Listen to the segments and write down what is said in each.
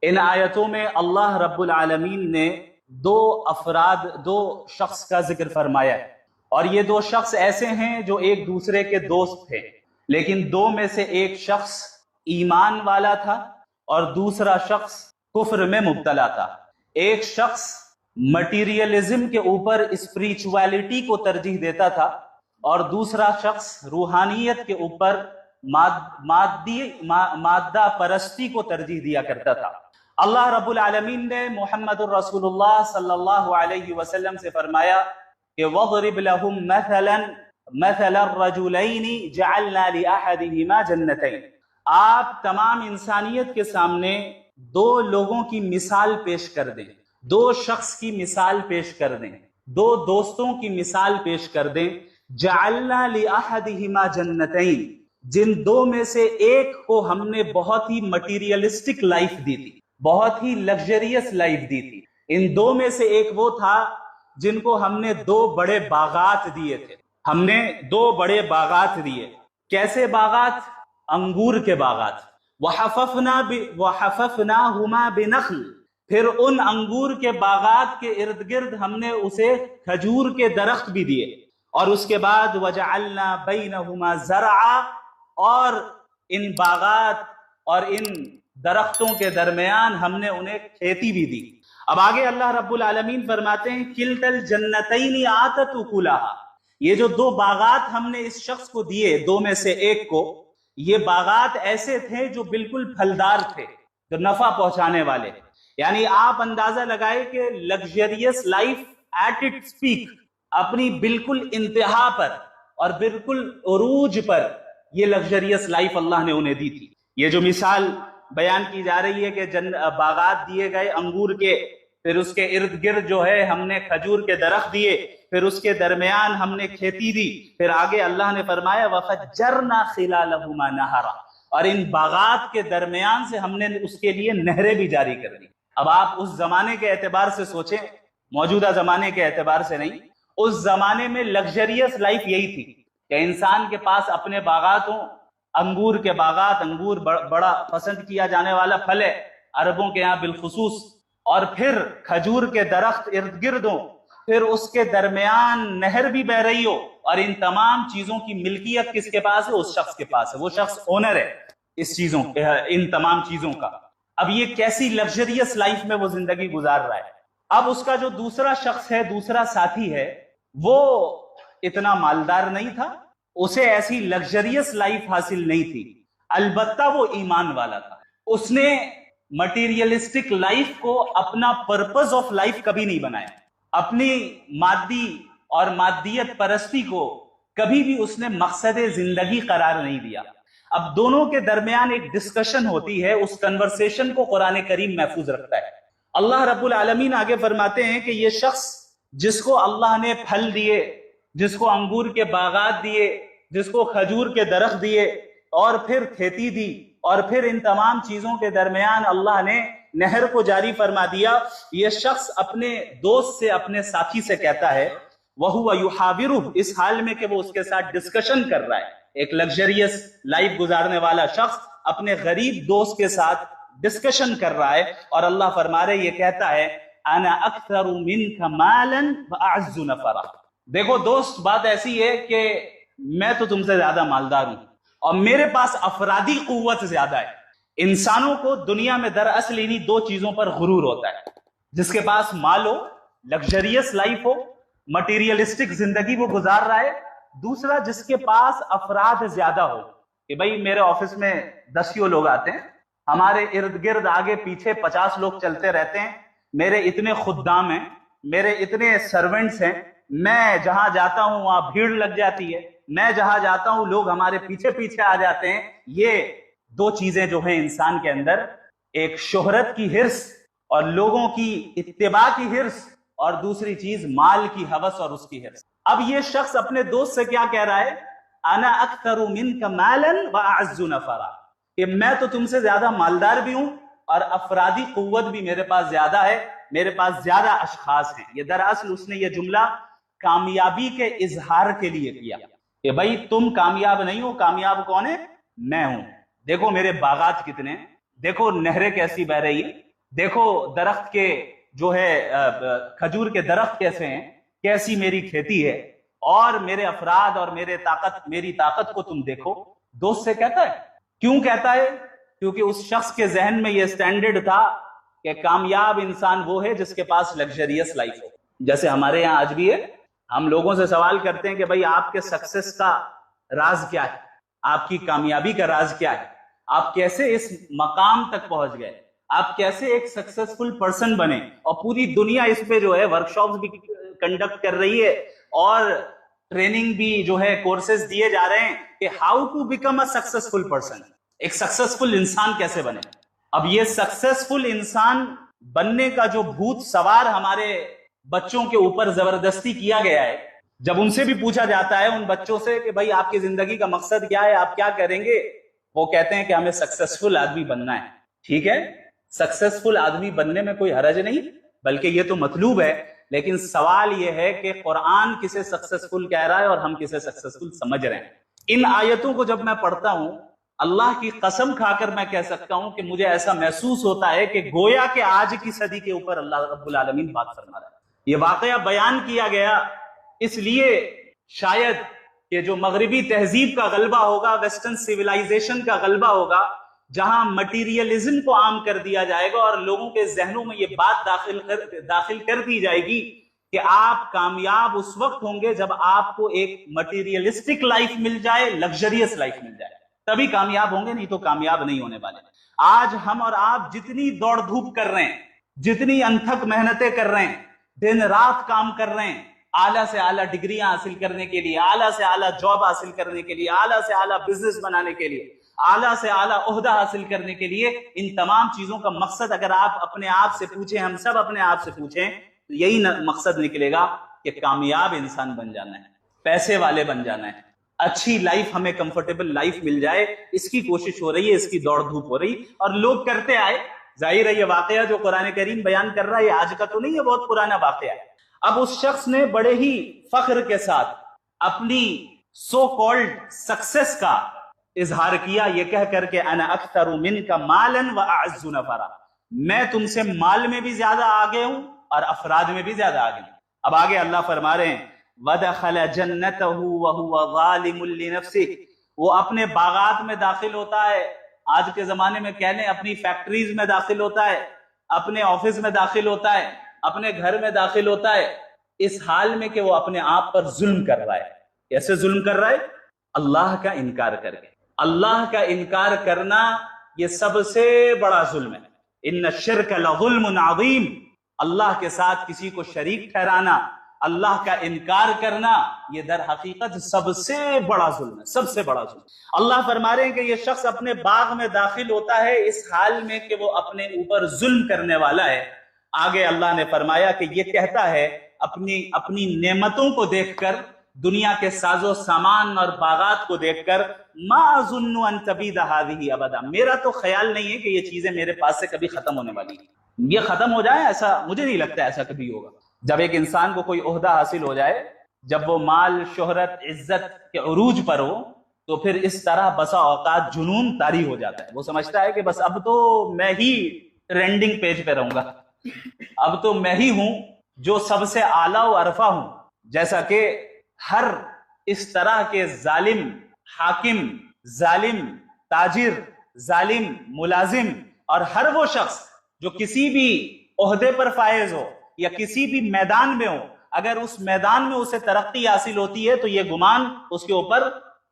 ان آیتوں میں اللہ رب العالمین نے دو شخص کا ذکر فرمایا ہے، اور یہ دو شخص ایسے ہیں جو ایک دوسرے کے دوست تھے، لیکن دو میں سے ایک شخص ایمان والا تھا اور دوسرا شخص کفر میں مبتلا تھا۔ ایک شخص مٹیریلزم کے اوپر اسپریچویلٹی کو ترجیح دیتا تھا اور دوسرا شخص روحانیت کے اوپر مادہ پرستی کو ترجیح دیا کرتا تھا۔ اللہ رب العالمین نے محمد الرسول اللہ صلی اللہ علیہ وسلم سے فرمایا کہ وَضْرِبْ لَهُمْ مَثَلَ الرَّجُلَيْنِ جَعَلْنَا لِأَحَدِهِمَا جَنَّتَيْنِ۔ آپ تمام انسانیت کے سامنے دو لوگوں کی مثال پیش کر دیں، دو شخص کی مثال پیش کر دیں، دو دوستوں کی مثال پیش کر دیں۔ جَعَلْنَا لِأَحَدِهِمَا جَنَّتَيْنِ، جن دو میں سے ایک کو ہم نے بہت ہی مٹیریلسٹک لائف دی تھی، بہت ہی لگژریس لائف دی تھی۔ ان دو میں سے ایک وہ تھا جن کو ہم نے دو بڑے باغات دیے تھے، ہم نے دو بڑے باغات دیے۔ کیسے باغات؟ انگور کے باغات۔ وَحَفَفْنَاهُمَا بِنَخْلٍ، پھر ان انگور کے باغات کے ارد گرد ہم نے اسے کھجور کے درخت بھی دیے، اور اس کے بعد وَجَعَلْنَا بَيْنَهُمَا زَرْعًا، اور ان باغات اور ان درختوں کے درمیان ہم نے انہیں کھیتی بھی دی۔ اب آگے اللہ رب العالمین فرماتے ہیں کِلْتَا الْجَنَّتَيْنِ آتَتْ أُكُلَهَا، یہ جو دو باغات ہم نے اس شخص کو دیے، دو میں سے ایک کو، یہ باغات ایسے تھے جو بالکل پھلدار تھے، جو نفع پہنچانے والے۔ یعنی آپ اندازہ لگائے کہ luxurious life at its peak, اپنی بالکل انتہا پر اور بالکل عروج پر یہ لگژریس لائف اللہ نے انہیں دی تھی۔ یہ جو مثال بیان کی جا رہی ہے کہ باغات دیے گئے انگور کے، پھر اس کے ارد گرد جو ہے ہم نے کھجور کے درخت دیے، پھر اس کے درمیان ہم نے کھیتی دی، پھر آگے اللہ نے فرمایا وَفَجَّرْنَا خِلَالَهُمَا نَهَرًا، اور ان باغات کے درمیان سے ہم نے اس کے لیے نہریں بھی جاری کر دی۔ اب آپ اس زمانے کے اعتبار سے سوچیں، موجودہ زمانے کے اعتبار سے نہیں، اس زمانے میں لگژریس لائف یہی تھی کہ انسان کے پاس اپنے باغات ہوں، انگور کے باغات، انگور بڑا پسند کیا جانے والا پھل ہے عربوں کے ہاں بالخصوص، اور پھر کھجور کے درخت ارد گرد ہوں، پھر اس کے درمیان نہر بھی بہ رہی ہو، اور ان تمام چیزوں کی ملکیت کس کے پاس ہے؟ اس شخص کے پاس ہے، وہ شخص اونر ہے اس چیزوں، ان تمام چیزوں کا۔ اب یہ کیسی لگژریس لائف میں وہ زندگی گزار رہا ہے۔ اب اس کا جو دوسرا شخص ہے، دوسرا ساتھی ہے، وہ اتنا مالدار نہیں تھا، اسے ایسی لگژریس لائف حاصل نہیں تھی، البتہ وہ ایمان والا تھا۔ اس نے مٹیریلسٹک لائف کو اپنا پرپز آف لائف کبھی نہیں بنایا، اپنی مادی اور مادیت پرستی کو کبھی بھی اس نے مقصد زندگی قرار نہیں دیا۔ اب دونوں کے درمیان ایک ڈسکشن ہوتی ہے، اس کنورسیشن کو قرآن کریم محفوظ رکھتا ہے۔ اللہ رب العالمین آگے فرماتے ہیں کہ یہ شخص جس کو اللہ نے پھل دیے، جس کو انگور کے باغات دیے، جس کو کھجور کے درخت دیے، اور پھر کھیتی دی، اور پھر ان تمام چیزوں کے درمیان اللہ نے نہر کو جاری فرما دیا، یہ شخص اپنے دوست سے، اپنے ساتھی سے کہتا ہے وَهُوَ يُحَاوِرُهُ، اس حال میں کہ وہ اس کے ساتھ ڈسکشن کر رہا ہے۔ ایک لگژریس لائف گزارنے والا شخص اپنے غریب دوست کے ساتھ ڈسکشن کر رہا ہے، اور اللہ فرما رہے، یہ کہتا ہے انا اکثر منک مالا واعز نفرا، دیکھو دوست بات ایسی ہے کہ میں تو تم سے زیادہ مالدار ہوں اور میرے پاس افرادی قوت زیادہ ہے۔ انسانوں کو دنیا میں دراصل انہی دو چیزوں پر غرور ہوتا ہے، جس کے پاس مال ہو، لگژریس لائف ہو، مٹیریلسٹک زندگی وہ گزار رہا ہے، دوسرا جس کے پاس افراد زیادہ ہو، کہ بھئی میرے آفس میں 10 لوگ آتے ہیں، ہمارے ارد گرد آگے پیچھے 50 لوگ چلتے رہتے ہیں، میرے اتنے خدام ہیں، میرے اتنے سرونٹس ہیں، میں جہاں جاتا ہوں وہاں بھیڑ لگ جاتی ہے، میں جہاں جاتا ہوں لوگ ہمارے پیچھے پیچھے آ جاتے ہیں۔ یہ دو چیزیں جو ہیں انسان کے اندر، ایک شہرت کی حرص اور لوگوں کی اتباع کی حرص، اور دوسری چیز مال کی ہوس اور اس کی حرص۔ اب یہ شخص اپنے دوست سے کیا کہہ رہا ہے؟ انا اکثر منک مالا واعز نفرا، کہ میں تو تم سے زیادہ مالدار بھی ہوں اور افرادی قوت بھی میرے پاس زیادہ ہے، میرے پاس زیادہ اشخاص ہیں۔ یہ دراصل اس نے یہ جملہ کامیابی کے اظہار کے لیے کیا کہ بھائی تم کامیاب نہیں ہو، کامیاب کون ہے؟ میں ہوں، دیکھو میرے باغات کتنے ہیں، دیکھو نہریں کیسی بہ رہی ہیں، دیکھو درخت کے جو ہے کھجور کے درخت کیسے ہیں، کیسی میری کھیتی ہے، اور میرے افراد اور میری طاقت کو تم دیکھو. دوست سے کہتا ہے. کیوں کہتا ہے؟ کیونکہ اس شخص کے ذہن میں یہ سٹینڈرڈ تھا کہ کامیاب انسان وہ ہے جس کے پاس لگژریس لائف ہو. جیسے ہمارے یہاں آج بھی ہے، ہم لوگوں سے سوال کرتے ہیں کہ بھائی آپ کے سکسیس کا راز کیا ہے، آپ کی کامیابی کا راز کیا ہے، آپ کیسے اس مقام تک پہنچ گئے، آپ کیسے ایک سکسیسفل پرسن بنے. اور پوری دنیا اس پہ جو ہے ورکشاپس بھی کنڈکٹ کر رہی ہے اور ٹریننگ بھی جو ہے کورسز دیے جا رہے ہیں کہ how to become a successful person, ایک سکسیسفل انسان کیسے بنے. اب یہ سکسیسفل انسان بننے کا جو بھوت سوار ہمارے بچوں کے اوپر زبردستی کیا گیا ہے، جب ان سے بھی پوچھا جاتا ہے ان بچوں سے کہ بھائی آپ کی زندگی کا مقصد کیا ہے، آپ کیا کریں گے، وہ کہتے ہیں کہ ہمیں سکسیسفل آدمی بننا ہے. ٹھیک ہے، سکسیسفل آدمی بننے میں کوئی حرج نہیں، بلکہ یہ تو مطلوب ہے. لیکن سوال یہ ہے کہ قرآن کسے سکسیسفل کہہ رہا ہے اور ہم کسے سکسیسفل سمجھ رہے ہیں. ان آیتوں کو جب میں پڑھتا ہوں، اللہ کی قسم کھا کر میں کہہ سکتا ہوں کہ مجھے ایسا محسوس ہوتا ہے کہ گویا کہ آج کی صدی کے اوپر اللہ رب العالمین بات فرما رہا ہے. یہ واقعہ بیان کیا گیا اس لیے شاید کہ جو مغربی تہذیب کا غلبہ ہوگا، ویسٹرن سیولائزیشن کا غلبہ ہوگا، جہاں مٹیریلزم کو عام کر دیا جائے گا اور لوگوں کے ذہنوں میں یہ بات داخل کر دی جائے گی کہ آپ کامیاب اس وقت ہوں گے جب آپ کو ایک مٹیریلسٹک لائف مل جائے، لگژریس لائف مل جائے، تبھی کامیاب ہوں گے، نہیں تو کامیاب نہیں ہونے والے. آج ہم اور آپ جتنی دوڑ دھوپ کر رہے ہیں، جتنی انتھک محنتیں کر رہے ہیں، دن رات کام کر رہے ہیں اعلیٰ سے اعلیٰ ڈگریاں حاصل کرنے کے لیے، اعلیٰ سے اعلیٰ جاب حاصل کرنے کے لیے، اعلیٰ سے اعلیٰ بزنس بنانے کے لیے، اعلیٰ سے اعلیٰ عہدہ حاصل کرنے کے لیے، ان تمام چیزوں کا مقصد اگر آپ اپنے آپ سے پوچھیں، ہم سب اپنے آپ سے پوچھیں، تو یہی مقصد نکلے گا کہ کامیاب انسان بن جانا ہے، پیسے والے بن جانا ہے، اچھی لائف، ہمیں کمفرٹیبل لائف مل جائے، اس کی کوشش ہو رہی ہے، اس کی دوڑ دھوپ ہو رہی، اور لوگ کرتے آئے. ظاہر ہے یہ واقعہ جو قرآن کریم بیان کر رہا ہے یہ آج کا تو نہیں ہے، بہت پرانا واقعہ ہے. اب اس شخص نے بڑے ہی فخر کے ساتھ اپنی سو کالڈ سکسیس کا اظہار کیا، یہ کہہ کر کے انا اکثر منک مالا واعز نفرا، میں تم سے مال میں بھی زیادہ آگے ہوں اور افراد میں بھی زیادہ آگے ہوں. اب آگے اللہ فرما رہے ہیں وَدَخَلَ جَنَّتَهُ وَهُوَ ظَالِمٌ لِنَفْسِهِ، وہ اپنے باغات میں داخل ہوتا ہے، آج کے زمانے میں کہہ لیں اپنی فیکٹریز میں داخل ہوتا ہے، اپنے آفس میں داخل ہوتا ہے، اپنے گھر میں داخل ہوتا ہے، اس حال میں کہ وہ اپنے آپ پر ظلم کر رہا ہے. کیسے ظلم کر رہا ہے؟ اللہ کا انکار کر کے. اللہ کا انکار کرنا یہ سب سے بڑا ظلم ہے. ان الشرک لظلم عظیم، اللہ کے ساتھ کسی کو شریک ٹھہرانا، اللہ کا انکار کرنا، یہ در حقیقت سب سے بڑا ظلم ہے، سب سے بڑا ظلم. اللہ فرما رہے ہیں کہ یہ شخص اپنے باغ میں داخل ہوتا ہے اس حال میں کہ وہ اپنے اوپر ظلم کرنے والا ہے. آگے اللہ نے فرمایا کہ یہ کہتا ہے اپنی نعمتوں کو دیکھ کر، دنیا کے ساز و سامان اور باغات کو دیکھ کر، ما اظن ان تبید هذه ابدا، میرا تو خیال نہیں ہے کہ یہ چیزیں میرے پاس سے کبھی ختم ہونے والی ہیں، یہ ختم ہو جائے، ایسا مجھے نہیں لگتا ایسا کبھی ہوگا. جب ایک انسان کو کوئی عہدہ حاصل ہو جائے، جب وہ مال، شہرت، عزت کے عروج پر ہو، تو پھر اس طرح بسا اوقات جنون طاری ہو جاتا ہے. وہ سمجھتا ہے کہ بس اب تو میں ہی ٹرینڈنگ پیج پہ رہوں گا، اب تو میں ہی ہوں جو سب سے اعلیٰ و عرفہ ہوں. جیسا کہ ہر اس طرح کے ظالم حاکم، ظالم تاجر، ظالم ملازم، اور ہر وہ شخص جو کسی بھی عہدے پر فائز ہو یا کسی بھی میدان میں ہو، اگر اس میدان میں اسے ترقی حاصل ہوتی ہے تو یہ گمان اس کے اوپر،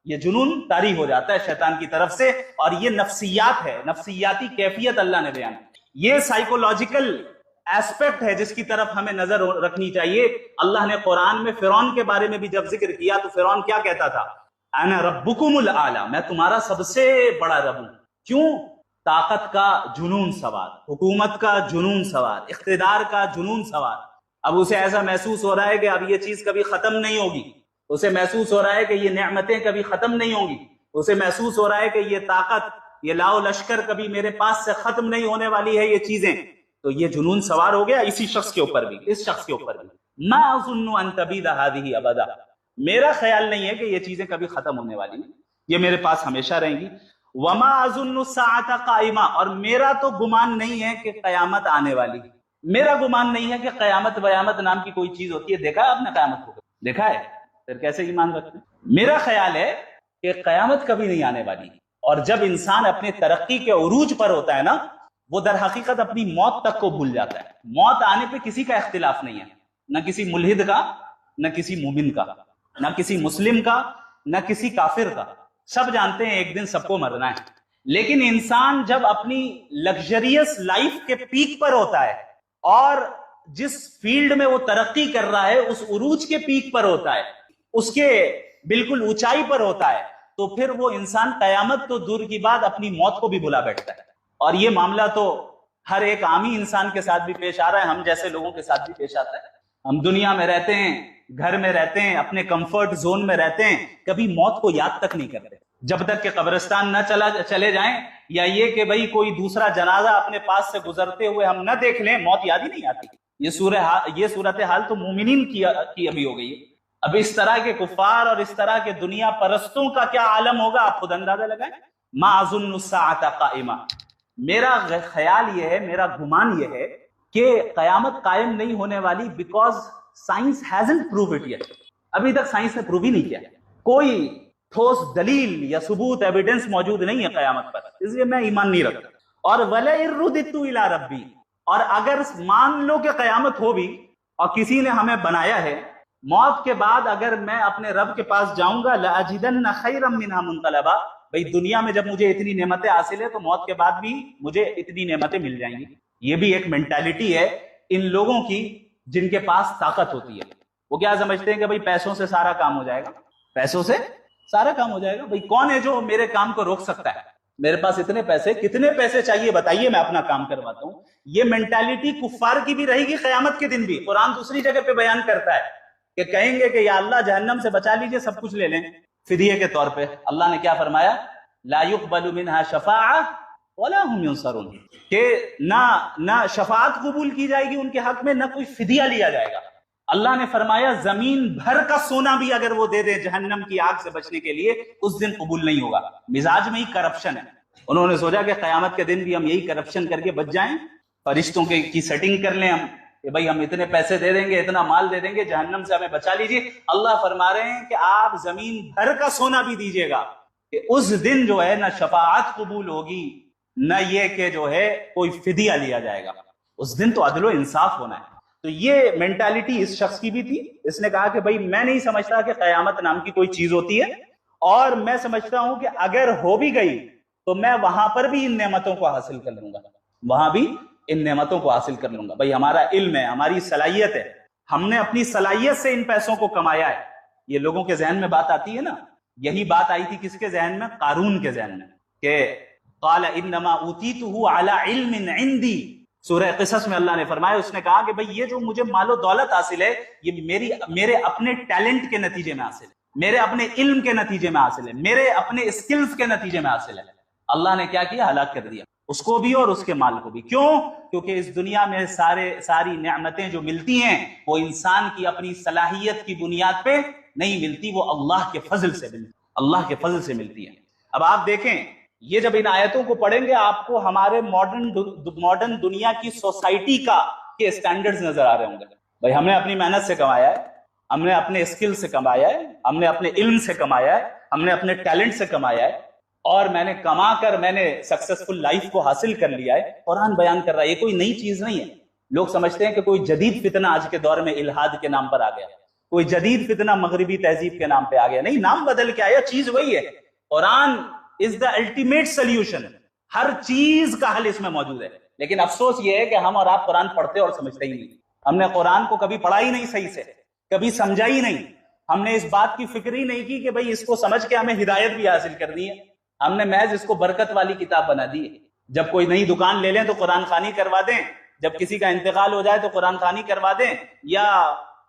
یہ جنون طاری ہو جاتا ہے شیطان کی طرف سے. اور یہ نفسیات ہے، نفسیاتی کیفیت اللہ نے بیان کی. یہ سائیکولوجیکل ایسپیکٹ ہے جس کی طرف ہمیں نظر رکھنی چاہیے. اللہ نے قرآن میں فرعون کے بارے میں بھی جب ذکر کیا تو فرعون کیا کہتا تھا؟ انا ربکم الاعلی، میں تمہارا سب سے بڑا رب ہوں. کیوں؟ طاقت کا جنون سوار، حکومت کا جنون سوار، اقتدار کا جنون سوار. اب اسے ایسا محسوس ہو رہا ہے کہ اب یہ چیز کبھی ختم نہیں ہوگی، اسے محسوس ہو رہا ہے کہ یہ نعمتیں کبھی ختم نہیں ہوں گی، اسے محسوس ہو رہا ہے کہ یہ طاقت، یہ لاؤ لشکر کبھی میرے پاس سے ختم نہیں ہونے والی ہے یہ چیزیں. تو یہ جنون سوار ہو گیا اسی شخص کے اوپر بھی، اس شخص کے اوپر بھی. ما اظن ان تبید هذه ابدا، میرا خیال نہیں ہے کہ یہ چیزیں کبھی ختم ہونے والی ہیں، یہ میرے پاس ہمیشہ رہیں گی. وما اظن الساعۃ قائمہ، اور میرا تو گمان نہیں ہے کہ قیامت آنے والی ہے، میرا گمان نہیں ہے کہ قیامت ویامت نام کی کوئی چیز ہوتی ہے۔ دیکھا ہے آپ نے قیامت کو؟ دیکھا ہے؟ پھر کیسے ایمان رکھتے ہیں؟ میرا خیال ہے کہ قیامت کبھی نہیں آنے والی، اور جب انسان اپنے ترقی کے عروج پر ہوتا ہے نا، وہ در حقیقت اپنی موت تک کو بھول جاتا ہے۔ موت آنے پہ کسی کا اختلاف نہیں ہے، نہ کسی ملحد کا، نہ کسی مومن کا، نہ کسی مسلم کا، نہ کسی کافر کا، سب جانتے ہیں ایک دن سب کو مرنا ہے۔ لیکن انسان جب اپنی لگژریس لائف کے پیک پر ہوتا ہے اور جس فیلڈ میں وہ ترقی کر رہا ہے اس عروج کے پیک پر ہوتا ہے، اس کے بالکل اونچائی پر ہوتا ہے، تو پھر وہ انسان قیامت تو دور کی بات اپنی موت کو بھی بھلا بیٹھتا ہے۔ اور یہ معاملہ تو ہر ایک عامی انسان کے ساتھ بھی پیش آ رہا ہے، ہم جیسے لوگوں کے ساتھ بھی پیش آتا ہے۔ ہم دنیا میں رہتے ہیں، گھر میں رہتے ہیں، اپنے کمفرٹ زون میں رہتے ہیں، کبھی موت کو یاد تک نہیں کرتے جب تک کہ قبرستان نہ چلے جائیں، یا یہ کہ بھئی کوئی دوسرا جنازہ اپنے پاس سے گزرتے ہوئے ہم نہ دیکھ لیں، موت یاد ہی نہیں آتی۔ یہ صورتحال تو مومنین کی ابھی ہو گئی ہے۔ اب اس طرح کے کفار اور اس طرح کے دنیا پرستوں کا کیا عالم ہوگا، آپ خود اندازہ لگائیں۔ ما اظن الساعۃ قائمہ، میرا خیال یہ ہے، میرا گمان یہ ہے کہ قیامت قائم نہیں ہونے والی، because science hasn't prove it yet. ابھی تک سائنس نے پروو ہی نہیں کیا، کوئی ٹھوس دلیل یا ثبوت ایویڈنس موجود نہیں ہے قیامت پر، اس لیے میں ایمان نہیں رکھتا۔ اور وَلَئِن رُدِدتُّ إِلَىٰ رَبِّي، اور اگر مان لو کہ قیامت ہو بھی اور کسی نے ہمیں بنایا ہے، موت کے بعد اگر میں اپنے رب کے پاس جاؤں گا، لَأَجِدَنَّ خَيْرًا مِّنْهَا مُنقَلَبًا، بھئی دنیا میں جب مجھے اتنی نعمتیں حاصل ہے تو موت کے بعد بھی مجھے اتنی نعمتیں مل جائیں گی۔ یہ بھی ایک مینٹالٹی ہے ان لوگوں کی جن کے پاس طاقت ہوتی ہے۔ وہ کیا سمجھتے ہیں کہ بھئی پیسوں سے سارا کام ہو جائے گا، پیسوں سے سارا کام ہو جائے گا۔ بھئی کون ہے جو میرے کام کو روک سکتا ہے؟ میرے پاس اتنے پیسے، کتنے پیسے چاہیے بتائیے، میں اپنا کام کرواتا ہوں۔ یہ مینٹالٹی کفار کی بھی رہے گی قیامت کے دن بھی۔ قرآن دوسری جگہ پہ بیان کرتا ہے کہ کہیں گے کہ یا اللہ جہنم سے بچا لیجئے، سب کچھ لے لیں فدیے کے طور پہ۔ اللہ نے کیا فرمایا؟ لا يقبل منها شفاعہ ولا هم ينصرون، کہ نہ شفاعت قبول کی جائے گی ان کے حق میں، نہ کوئی فدیہ لیا جائے گا۔ اللہ نے فرمایا زمین بھر کا سونا بھی اگر وہ دے دے جہنم کی آگ سے بچنے کے لیے، اس دن قبول نہیں ہوگا۔ مزاج میں ہی کرپشن ہے۔ انہوں نے سوچا کہ قیامت کے دن بھی ہم یہی کرپشن کر کے بچ جائیں، فرشتوں کی سیٹنگ کر لیں ہم کہ بھئی ہم اتنے پیسے دے دیں گے، اتنا مال دے دیں گے، جہنم سے ہمیں بچا لیجیے۔ اللہ فرما رہے ہیں کہ آپ زمین بھر کا سونا بھی دیجیے گا کہ اس دن جو ہے نہ شفاعت قبول ہوگی، نہ یہ کہ جو ہے کوئی فدیہ لیا جائے گا۔ اس دن تو عدل و انصاف ہونا ہے۔ تو یہ مینٹالٹی اس شخص کی بھی تھی۔ اس نے کہا کہ بھئی میں نہیں سمجھتا کہ قیامت نام کی کوئی چیز ہوتی ہے، اور میں سمجھتا ہوں کہ اگر ہو بھی گئی تو میں وہاں پر بھی ان نعمتوں کو حاصل کر لوں گا، وہاں بھی ان نعمتوں کو حاصل کر لوں گا۔ بھئی ہمارا علم ہے، ہماری صلاحیت ہے، ہم نے اپنی صلاحیت سے ان پیسوں کو کمایا ہے۔ یہ لوگوں کے ذہن میں بات آتی ہے نا، یہی بات آئی تھی کس کے ذہن میں؟ قارون کے ذہن میں، کہ قال انما اوتیتہ علی علم عندی۔ سورہ قصص میں اللہ نے فرمایا، اس نے کہا کہ بھئی یہ جو مجھے مال و دولت حاصل ہے، یہ میرے اپنے ٹیلنٹ کے نتیجے میں حاصل ہے، میرے اپنے علم کے نتیجے میں حاصل ہے، میرے اپنے اسکلز کے نتیجے میں حاصل ہے۔ اللہ نے کیا کیا؟ ہلاک کر دیا اس کو بھی اور اس کے مال کو بھی۔ کیوں؟ کیونکہ اس دنیا میں ساری نعمتیں جو ملتی ہیں وہ انسان کی اپنی صلاحیت کی بنیاد پہ نہیں ملتی، وہ اللہ کے فضل سے ملتی، اللہ کے فضل سے ملتی ہے۔ اب آپ دیکھیں، یہ جب ان آیتوں کو پڑھیں گے آپ کو ہمارے ماڈرن دنیا کی سوسائٹی کے اسٹینڈرڈز نظر آ رہے ہوں گے۔ بھائی ہم نے اپنی محنت سے کمایا ہے، ہم نے اپنے اسکل سے کمایا ہے، ہم نے اپنے علم سے کمایا ہے، ہم نے اپنے ٹیلنٹ سے کمایا ہے، اور میں نے کما کر میں نے سکسیسفل لائف کو حاصل کر لیا ہے۔ قرآن بیان کر رہا ہے، یہ کوئی نئی چیز نہیں ہے۔ لوگ سمجھتے ہیں کہ کوئی جدید فتنہ آج کے دور میں الحاد کے نام پر آ گیا، کوئی جدید فتنہ مغربی تہذیب کے نام پہ آ گیا۔ نہیں، نام بدل کے آیا، چیز وہی ہے۔ قرآن is the ultimate solution، ہر چیز کا حل اس میں موجود ہے۔ لیکن افسوس یہ ہے کہ ہم اور آپ قرآن پڑھتے اور سمجھتے ہی نہیں۔ ہم نے قرآن کو کبھی پڑھا ہی نہیں صحیح سے، کبھی سمجھا ہی نہیں، ہم نے اس بات کی فکر ہی نہیں کی کہ بھئی اس کو سمجھ کے ہمیں ہدایت بھی حاصل کرنی ہے۔ ہم نے محض اس کو برکت والی کتاب بنا دی ہے۔ جب کوئی نئی دکان لے لیں تو قرآن خوانی کروا دیں، جب کسی کا انتقال ہو جائے تو قرآن خوانی کروا دیں، یا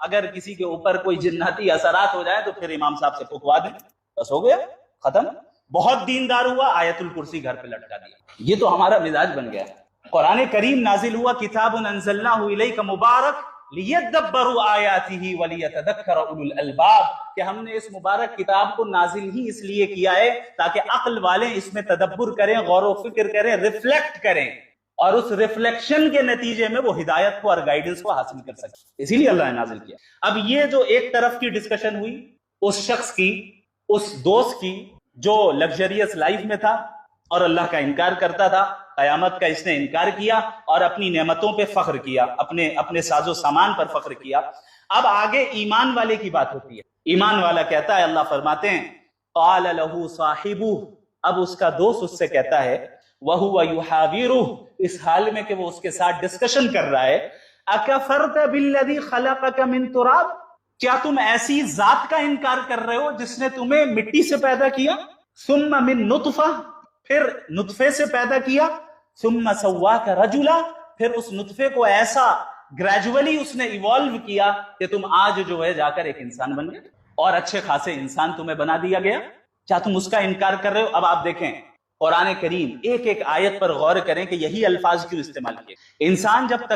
اگر کسی کے اوپر کوئی جناتی اثرات ہو جائے تو پھر امام صاحب سے پھکوا دیں، بس ہو گیا، ختم۔ بہت دیندار ہوا، آیت الکرسی گھر پہ لٹکا دیا۔ یہ تو ہمارا مزاج بن گیا ہے۔ قرآن کریم نازل ہوا، کتاب انزلناہ الیک مبارک لیدبروا آیاتہ ولیتذکر اولو الالباب، کہ ہم نے اس مبارک کتاب کو نازل ہی اس لیے کیا ہے تاکہ عقل والے اس میں تدبر کریں، غور و فکر کریں، ریفلیکٹ کریں، اور اس ریفلیکشن کے نتیجے میں وہ ہدایت کو اور گائیڈنس کو حاصل کر سکیں، اسی لیے اللہ نے نازل کیا۔ اب یہ جو ایک طرف کی ڈسکشن ہوئی اس شخص کی، اس دوست کی جو لگژریس لائف میں تھا اور اللہ کا انکار کرتا تھا، قیامت کا اس نے انکار کیا اور اپنی نعمتوں پہ فخر کیا، اپنے ساز و سامان پر فخر کیا۔ اب آگے ایمان والے کی بات ہوتی ہے۔ ایمان والا کہتا ہے، اللہ فرماتے ہیں قال له صاحبہ، اب اس کا دوست اس سے کہتا ہے وَهُوَ يُحَاوِرُهُ، اس حال میں کہ وہ اس کے ساتھ ڈسکشن کر رہا ہے، أَكَفَرْتَ بِالَّذِي خَلَقَكَ مِن تُرَابٍ، کیا تم ایسی ذات کا انکار کر رہے ہو جس نے تمہیں مٹی سے پیدا کیا، ثم من نطفہ، پھر نطفے سے پیدا کیا، ثم سواک رجلا، پھر اس نطفے کو ایسا گریجولی اس نے ایوالو کیا کہ تم آج جو ہے جا کر ایک انسان بن گئے اور اچھے خاصے انسان تمہیں بنا دیا گیا، کیا تم اس کا انکار کر رہے ہو؟ اب آپ دیکھیں قرآن کریم ایک ایک آیت پر غور کریں کہ یہی الفاظ کیوں استعمال کیے۔ انسان جب تک